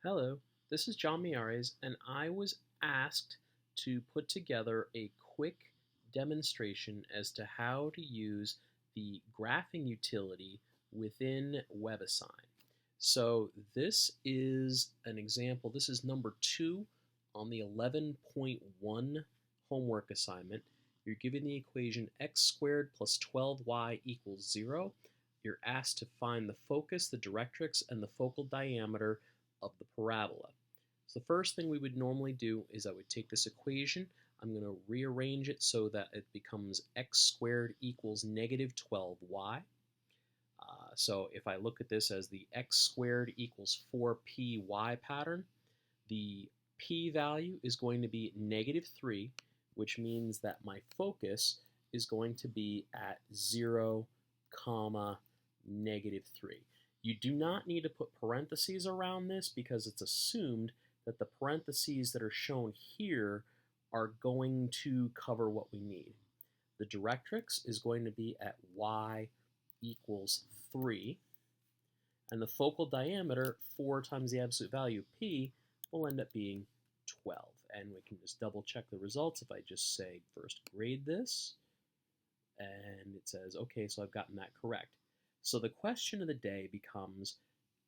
Hello, this is John Miares, and I was asked to put together a quick demonstration as to how to use the graphing utility within WebAssign. So this is an example. This is number 2 on the 11.1 homework assignment. You're given the equation x squared plus 12y equals 0. You're asked to find the focus, the directrix, and the focal diameter of the parabola. So the first thing we would normally do is I would take this equation, I'm going to rearrange it so that it becomes x squared equals negative 12y. So if I look at this as the x squared equals 4py pattern, the p value is going to be negative 3, which means that my focus is going to be at 0, negative 3. You do not need to put parentheses around this because it's assumed that the parentheses that are shown here are going to cover what we need. The directrix is going to be at y equals 3, and the focal diameter, 4 times the absolute value p, will end up being 12. And we can just double check the results if I just say first grade this, and it says, okay, so I've gotten that correct. So the question of the day becomes,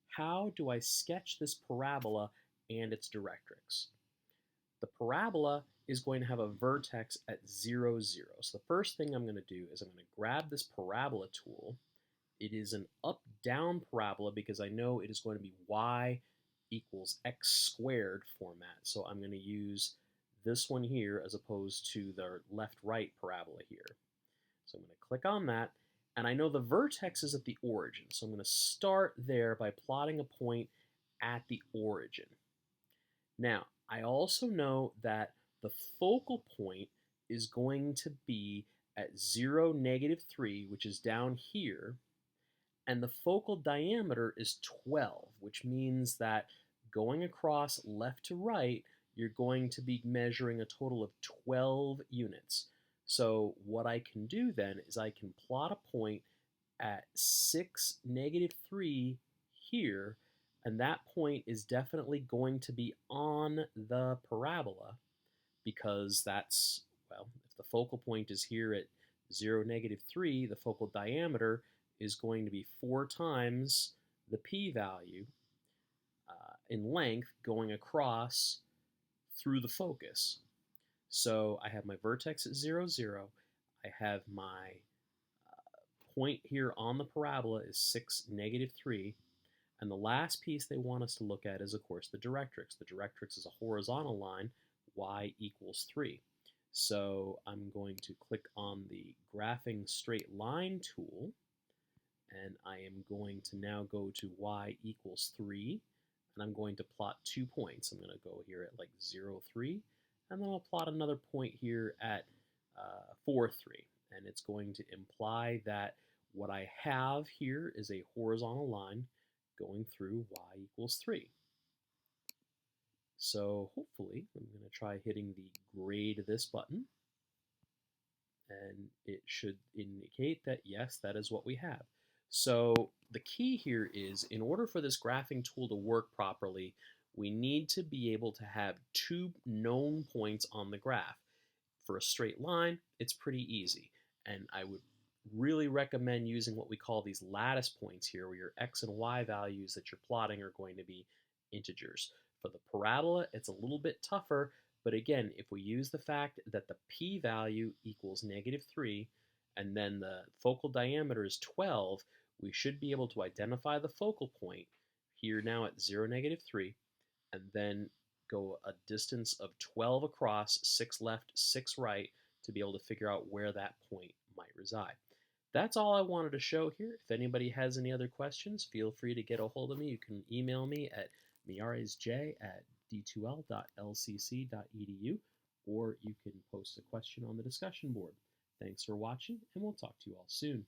how do I sketch this parabola and its directrix? The parabola is going to have a vertex at 0, 0. So the first thing I'm going to do is I'm going to grab this parabola tool. It is an up-down parabola because I know it is going to be y equals x squared format. So I'm going to use this one here as opposed to the left-right parabola here. So I'm going to click on that. And I know the vertex is at the origin, so I'm going to start there by plotting a point at the origin. Now, I also know that the focal point is going to be at 0, negative 3, which is down here, and the focal diameter is 12, which means that going across left to right, you're going to be measuring a total of 12 units. So what I can do then is I can plot a point at 6, negative 3 here, and that point is definitely going to be on the parabola because that's, well, if the focal point is here at 0, negative 3, the focal diameter is going to be 4 times the p-value in length going across through the focus. So I have my vertex at 0, 0. I have my point here on the parabola is 6, negative 3. And the last piece they want us to look at is, of course, the directrix. The directrix is a horizontal line, y equals 3. So I'm going to click on the graphing straight line tool, and I am going to now go to y equals 3, and I'm going to plot 2 points. I'm going to go here at like 0, 3, and then I'll plot another point here at 4, 3. And it's going to imply that what I have here is a horizontal line going through y equals 3. So hopefully I'm going to try hitting the grade this button, and it should indicate that yes, that is what we have. So the key here is, in order for this graphing tool to work properly, we need to be able to have 2 known points on the graph. For a straight line, it's pretty easy, and I would really recommend using what we call these lattice points here, where your x and y values that you're plotting are going to be integers. For the parabola, it's a little bit tougher, but again, if we use the fact that the p-value equals negative 3, and then the focal diameter is 12, we should be able to identify the focal point here now at 0, negative 3, and then go a distance of 12 across, 6 left, 6 right, to be able to figure out where that point might reside. That's all I wanted to show here. If anybody has any other questions, feel free to get a hold of me. You can email me at miaresj@d2l.lcc.edu, or you can post a question on the discussion board. Thanks for watching, and we'll talk to you all soon.